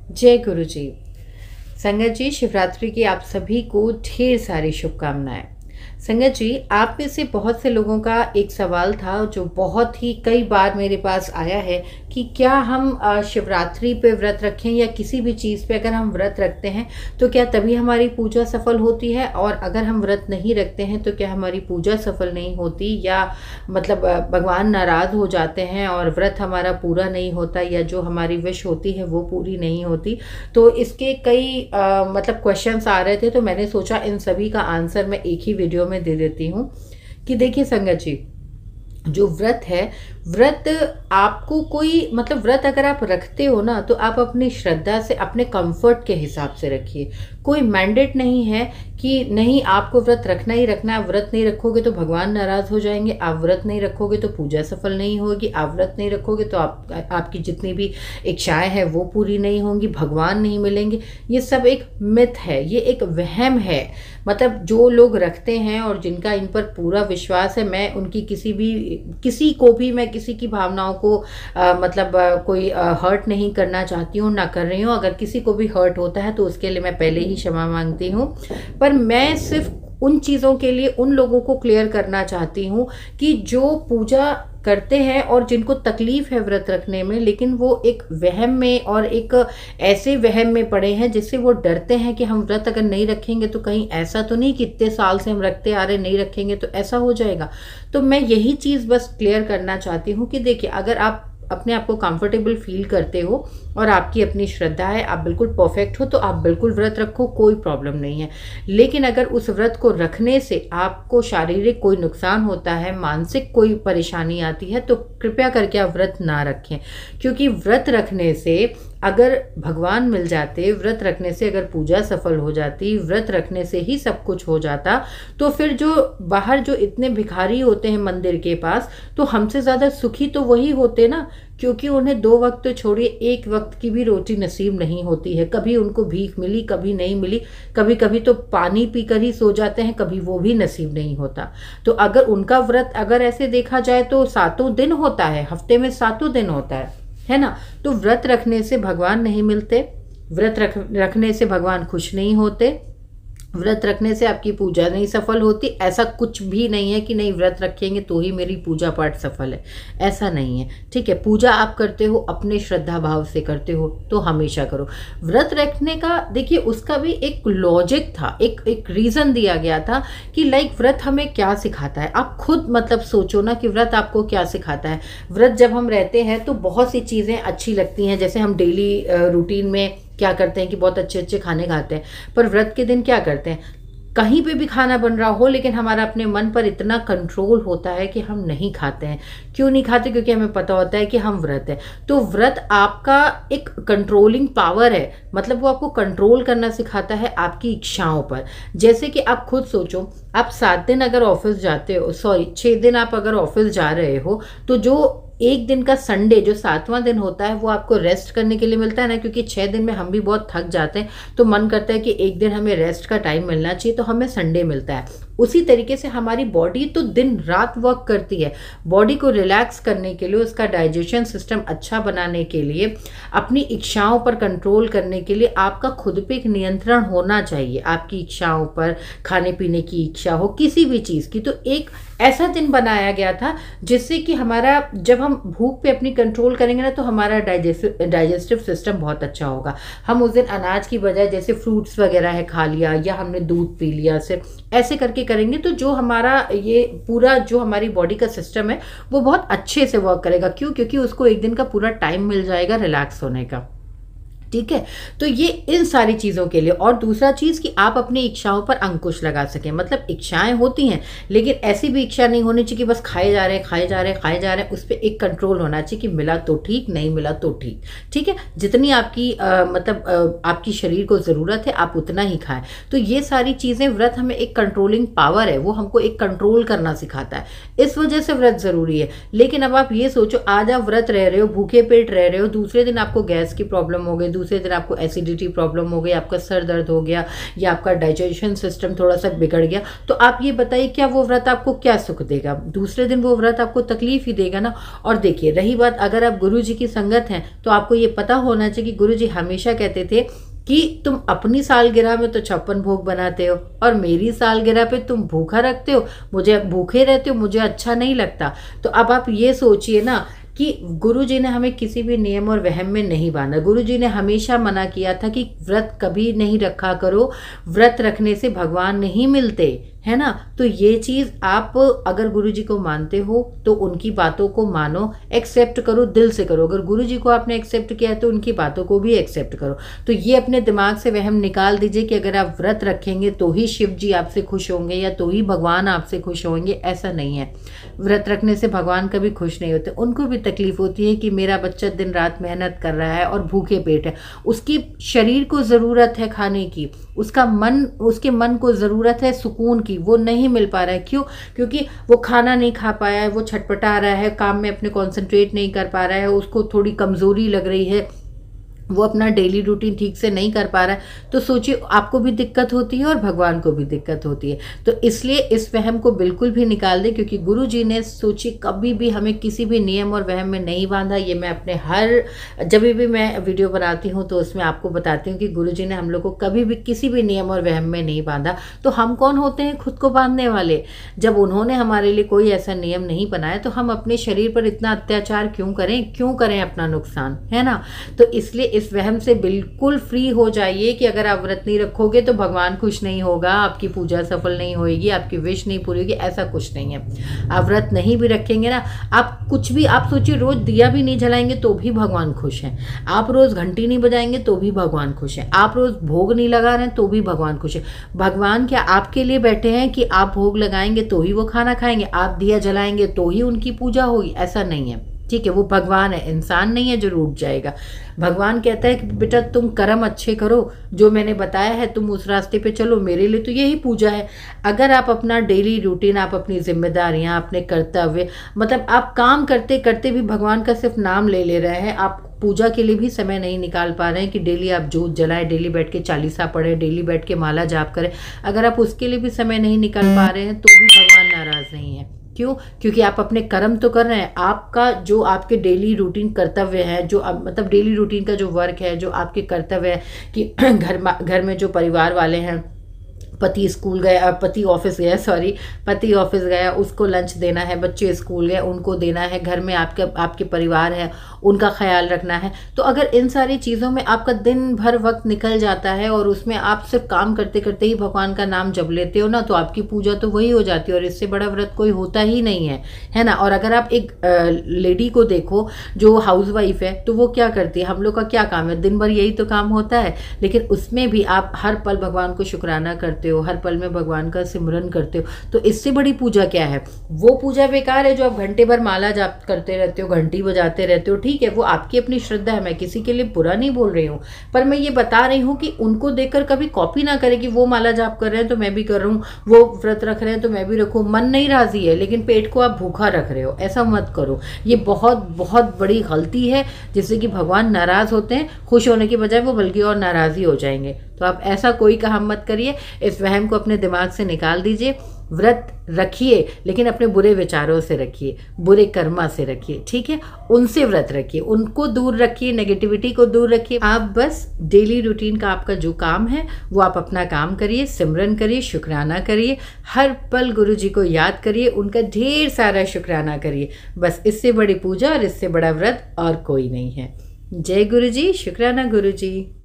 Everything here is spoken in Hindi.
जय गुरु जी। संगत जी, शिवरात्रि की आप सभी को ढेर सारी शुभकामनाएं। संगत जी, आप में से बहुत से लोगों का एक सवाल था जो बहुत ही कई बार मेरे पास आया है कि क्या हम शिवरात्रि पे व्रत रखें या किसी भी चीज़ पे अगर हम व्रत रखते हैं तो क्या तभी हमारी पूजा सफल होती है, और अगर हम व्रत नहीं रखते हैं तो क्या हमारी पूजा सफल नहीं होती, या मतलब भगवान नाराज़ हो जाते हैं और व्रत हमारा पूरा नहीं होता, या जो हमारी विश होती है वो पूरी नहीं होती। तो इसके कई मतलब क्वेश्चंस आ रहे थे, तो मैंने सोचा इन सभी का आंसर मैं एक ही वीडियो में दे देती हूँ। कि देखिए संगत जी, जो व्रत है, व्रत आपको कोई मतलब व्रत अगर आप रखते हो ना तो आप अपनी श्रद्धा से अपने कंफर्ट के हिसाब से रखिए। कोई मैंडेट नहीं है कि नहीं आपको व्रत रखना ही रखना है। व्रत नहीं रखोगे तो भगवान नाराज हो जाएंगे, आप व्रत नहीं रखोगे तो पूजा सफल नहीं होगी, आप व्रत नहीं रखोगे तो आपकी जितनी भी इच्छाएं हैं वो पूरी नहीं होंगी, भगवान नहीं मिलेंगे। ये सब एक मिथ है, ये एक वहम है। मतलब जो लोग रखते हैं और जिनका इन पर पूरा विश्वास है, मैं उनकी किसी को भी मैं किसी की भावनाओं को कोई हर्ट नहीं करना चाहती हूँ, ना कर रही हूँ। अगर किसी को भी हर्ट होता है तो उसके लिए मैं पहले ही क्षमा मांगती हूँ। पर मैं सिर्फ उन चीज़ों के लिए उन लोगों को क्लियर करना चाहती हूँ कि जो पूजा करते हैं और जिनको तकलीफ है व्रत रखने में, लेकिन वो एक वहम में और एक ऐसे वहम में पड़े हैं जिससे वो डरते हैं कि हम व्रत अगर नहीं रखेंगे तो कहीं ऐसा तो नहीं कि इतने साल से हम रखते आ रहे, नहीं रखेंगे तो ऐसा हो जाएगा। तो मैं यही चीज़ बस क्लियर करना चाहती हूँ कि देखिए, अगर आप अपने आप को कंफर्टेबल फील करते हो और आपकी अपनी श्रद्धा है, आप बिल्कुल परफेक्ट हो, तो आप बिल्कुल व्रत रखो, कोई प्रॉब्लम नहीं है। लेकिन अगर उस व्रत को रखने से आपको शारीरिक कोई नुकसान होता है, मानसिक कोई परेशानी आती है, तो कृपया करके आप व्रत ना रखें। क्योंकि व्रत रखने से अगर भगवान मिल जाते, व्रत रखने से अगर पूजा सफल हो जाती, व्रत रखने से ही सब कुछ हो जाता, तो फिर जो बाहर जो इतने भिखारी होते हैं मंदिर के पास, तो हमसे ज़्यादा सुखी तो वही होते ना। क्योंकि उन्हें 2 वक्त तो छोड़िए, 1 वक्त की भी रोटी नसीब नहीं होती है। कभी उनको भीख मिली, कभी नहीं मिली, कभी कभी तो पानी पीकर ही सो जाते हैं, कभी वो भी नसीब नहीं होता। तो अगर उनका व्रत अगर ऐसे देखा जाए तो 7 दिन होता है, हफ्ते में 7 दिन होता है ना। तो व्रत रखने से भगवान नहीं मिलते, व्रत रखने से भगवान खुश नहीं होते, व्रत रखने से आपकी पूजा नहीं सफल होती। ऐसा कुछ भी नहीं है कि नहीं व्रत रखेंगे तो ही मेरी पूजा पाठ सफल है, ऐसा नहीं है। ठीक है, पूजा आप करते हो अपने श्रद्धा भाव से करते हो तो हमेशा करो। व्रत रखने का देखिए, उसका भी एक लॉजिक था, एक रीज़न दिया गया था कि लाइक व्रत हमें क्या सिखाता है। आप खुद मतलब सोचो ना कि व्रत आपको क्या सिखाता है। व्रत जब हम रहते हैं तो बहुत सी चीज़ें अच्छी लगती हैं, जैसे हम डेली रूटीन में क्या करते हैं कि बहुत अच्छे अच्छे खाने खाते हैं, पर व्रत के दिन क्या करते हैं, कहीं पे भी खाना बन रहा हो लेकिन हमारा अपने मन पर इतना कंट्रोल होता है कि हम नहीं खाते हैं। क्यों नहीं खाते? क्योंकि हमें पता होता है कि हम व्रत है। तो व्रत आपका एक कंट्रोलिंग पावर है, मतलब वो आपको कंट्रोल करना सिखाता है आपकी इच्छाओं पर। जैसे कि आप खुद सोचो, आप 7 दिन अगर ऑफिस जाते हो, 6 दिन आप अगर ऑफिस जा रहे हो, तो जो एक दिन का संडे जो 7वां दिन होता है वो आपको रेस्ट करने के लिए मिलता है ना। क्योंकि 6 दिन में हम भी बहुत थक जाते हैं, तो मन करता है कि एक दिन हमें रेस्ट का टाइम मिलना चाहिए, तो हमें संडे मिलता है। उसी तरीके से हमारी बॉडी तो दिन रात वर्क करती है। बॉडी को रिलैक्स करने के लिए, उसका डाइजेशन सिस्टम अच्छा बनाने के लिए, अपनी इच्छाओं पर कंट्रोल करने के लिए आपका खुद पे एक नियंत्रण होना चाहिए। आपकी इच्छाओं पर, खाने पीने की इच्छा हो, किसी भी चीज़ की, तो एक ऐसा दिन बनाया गया था जिससे कि हमारा, जब हम भूख पे अपनी कंट्रोल करेंगे ना, तो हमारा डाइजेस्टिव सिस्टम बहुत अच्छा होगा। हम उस दिन अनाज की बजाय जैसे फ्रूट्स वगैरह है खा लिया, या हमने दूध पी लिया, सिर्फ ऐसे करके करेंगे तो जो हमारा ये पूरा जो हमारी बॉडी का सिस्टम है वो बहुत अच्छे से वर्क करेगा। क्यों? क्योंकि उसको एक दिन का पूरा टाइम मिल जाएगा रिलैक्स होने का। ठीक है, तो ये इन सारी चीज़ों के लिए। और दूसरा चीज़ कि आप अपनी इच्छाओं पर अंकुश लगा सकें। मतलब इच्छाएं होती हैं, लेकिन ऐसी भी इच्छा नहीं होनी चाहिए कि बस खाए जा रहे हैं, खाए जा रहे हैं, खाए जा रहे हैं। उस पर एक कंट्रोल होना चाहिए कि मिला तो ठीक, नहीं मिला तो ठीक। ठीक है, जितनी आपकी आपकी शरीर को ज़रूरत है आप उतना ही खाएं। तो ये सारी चीज़ें, व्रत हमें एक कंट्रोलिंग पावर है, वो हमको एक कंट्रोल करना सिखाता है। इस वजह से व्रत ज़रूरी है। लेकिन अब आप ये सोचो, आज आप व्रत रह रहे हो, भूखे पेट रह रहे हो, दूसरे दिन आपको गैस की प्रॉब्लम हो गई, दूसरे दिन आपको एसिडिटी प्रॉब्लम हो गई, आपका सर दर्द हो गया या आपका डाइजेशन सिस्टम थोड़ा सा बिगड़ गया, तो आप ये बताइए क्या वो व्रत आपको क्या सुख देगा? दूसरे दिन वो व्रत आपको तकलीफ ही देगा ना। और देखिए रही बात, अगर आप गुरु जी की संगत हैं तो आपको ये पता होना चाहिए कि गुरु जी हमेशा कहते थे कि तुम अपनी सालगिरह में तो 56 भोग बनाते हो और मेरी सालगिरह पे तुम भूखा रखते हो, मुझे भूखे रहते हो, मुझे अच्छा नहीं लगता। तो अब आप ये सोचिए ना कि गुरु जी ने हमें किसी भी नियम और वहम में नहीं बांधा। गुरु जी ने हमेशा मना किया था कि व्रत कभी नहीं रखा करो, व्रत रखने से भगवान नहीं मिलते, है ना। तो ये चीज़ आप अगर गुरु जी को मानते हो तो उनकी बातों को मानो, एक्सेप्ट करो, दिल से करो। अगर गुरु जी को आपने एक्सेप्ट किया है तो उनकी बातों को भी एक्सेप्ट करो। तो ये अपने दिमाग से वहम निकाल दीजिए कि अगर आप व्रत रखेंगे तो ही शिव जी आपसे खुश होंगे या तो ही भगवान आपसे खुश होंगे, ऐसा नहीं है। व्रत रखने से भगवान कभी खुश नहीं होते। उनको भी तकलीफ होती है कि मेरा बच्चा दिन रात मेहनत कर रहा है और भूखे पेट है, उसकी शरीर को ज़रूरत है खाने की, उसके मन को ज़रूरत है सुकून की, वो नहीं मिल पा रहा है। क्यों? क्योंकि वो खाना नहीं खा पाया है, वो छटपटा रहा है, काम में अपने कंसंट्रेट नहीं कर पा रहा है, उसको थोड़ी कमज़ोरी लग रही है, वो अपना डेली रूटीन ठीक से नहीं कर पा रहा है। तो सोचिए आपको भी दिक्कत होती है और भगवान को भी दिक्कत होती है। तो इसलिए इस वहम को बिल्कुल भी निकाल दें, क्योंकि गुरु जी ने सोचिए कभी भी हमें किसी भी नियम और वहम में नहीं बांधा। ये मैं अपने जब भी मैं वीडियो बनाती हूँ तो उसमें आपको बताती हूँ कि गुरु जी ने हम लोग को कभी भी किसी भी नियम और वहम में नहीं बांधा। तो हम कौन होते हैं खुद को बांधने वाले? जब उन्होंने हमारे लिए कोई ऐसा नियम नहीं बनाया तो हम अपने शरीर पर इतना अत्याचार क्यों करें अपना नुकसान, है ना। तो इसलिए इस वहम से बिल्कुल फ्री हो जाइए कि अगर आप व्रत नहीं रखोगे तो भगवान खुश नहीं होगा, आपकी पूजा सफल नहीं होगी, आपकी विश नहीं पूरी होगी, ऐसा कुछ नहीं है। आप व्रत नहीं भी रखेंगे ना, आप कुछ भी, आप सोचिए रोज दिया भी नहीं जलाएंगे तो भी भगवान खुश हैं, आप रोज घंटी नहीं बजाएंगे तो भी भगवान खुश हैं, आप रोज भोग नहीं लगा रहे हैं तो भी भगवान खुश है। भगवान क्या आपके लिए बैठे हैं कि आप भोग लगाएंगे तो ही वो खाना खाएंगे, आप दिया जलाएंगे तो ही उनकी पूजा होगी? ऐसा नहीं है, ठीक है। वो भगवान है, इंसान नहीं है जो रूठ जाएगा। भगवान कहता है कि बेटा तुम कर्म अच्छे करो, जो मैंने बताया है तुम उस रास्ते पे चलो, मेरे लिए तो यही पूजा है। अगर आप अपना डेली रूटीन, आप अपनी जिम्मेदारियां, अपने कर्तव्य, मतलब आप काम करते करते भी भगवान का सिर्फ नाम ले रहे हैं, आप पूजा के लिए भी समय नहीं निकाल पा रहे हैं कि डेली आप जोत जलाएं, डेली बैठ के चालीसा पढ़ें, डेली बैठ के माला जाप करें, अगर आप उसके लिए भी समय नहीं निकाल पा रहे हैं तो भी भगवान नाराज नहीं है। क्यों? क्योंकि आप अपने कर्म तो कर रहे हैं। आपका जो आपके डेली रूटीन कर्तव्य है, जो मतलब डेली रूटीन का जो वर्क है, जो आपके कर्तव्य है कि घर में जो परिवार वाले हैं, पति ऑफिस गया, उसको लंच देना है, बच्चे स्कूल गए उनको देना है, घर में आपके परिवार है उनका ख्याल रखना है। तो अगर इन सारी चीज़ों में आपका दिन भर वक्त निकल जाता है और उसमें आप सिर्फ काम करते करते ही भगवान का नाम जप लेते हो ना, तो आपकी पूजा तो वही हो जाती है और इससे बड़ा व्रत कोई होता ही नहीं है ना। और अगर आप एक लेडी को देखो जो हाउसवाइफ है, तो वो क्या करती है? हम लोग का क्या काम है? दिन भर यही तो काम होता है, लेकिन उसमें भी आप हर पल भगवान को शुक्राना करते हो, हर पल में भगवान का सिमरन करते हो। तो इससे बड़ी पूजा क्या है? वो पूजा बेकार है जो आप घंटे भर माला जाप करते रहते हो, घंटी बजाते रहते हो। ठीक है, वो आपकी अपनी श्रद्धा है, मैं किसी के लिए बुरा नहीं बोल रही हूँ, पर मैं ये बता रही हूँ कि उनको देखकर कभी कॉपी ना करें कि वो माला जाप कर रहे हैं तो मैं भी कर रहा हूँ, वो व्रत रख रहे हैं तो मैं भी रखूँ। मन नहीं राजी है लेकिन पेट को आप भूखा रख रहे हो, ऐसा मत करो। ये बहुत बहुत बड़ी गलती है जिससे कि भगवान नाराज होते हैं, खुश होने की बजाय वो बल्कि और नाराज ही हो जाएंगे। तो आप ऐसा कोई काम मत करिए, इस वहम को अपने दिमाग से निकाल दीजिए। व्रत रखिए लेकिन अपने बुरे विचारों से रखिए, बुरे कर्मा से रखिए, ठीक है, उनसे व्रत रखिए, उनको दूर रखिए, नेगेटिविटी को दूर रखिए। आप बस डेली रूटीन का आपका जो काम है वो आप अपना काम करिए, सिमरन करिए, शुक्राना करिए, हर पल गुरु जी को याद करिए, उनका ढेर सारा शुक्राना करिए। बस इससे बड़ी पूजा और इससे बड़ा व्रत और कोई नहीं है। जय गुरु जी, शुक्राना गुरु जी।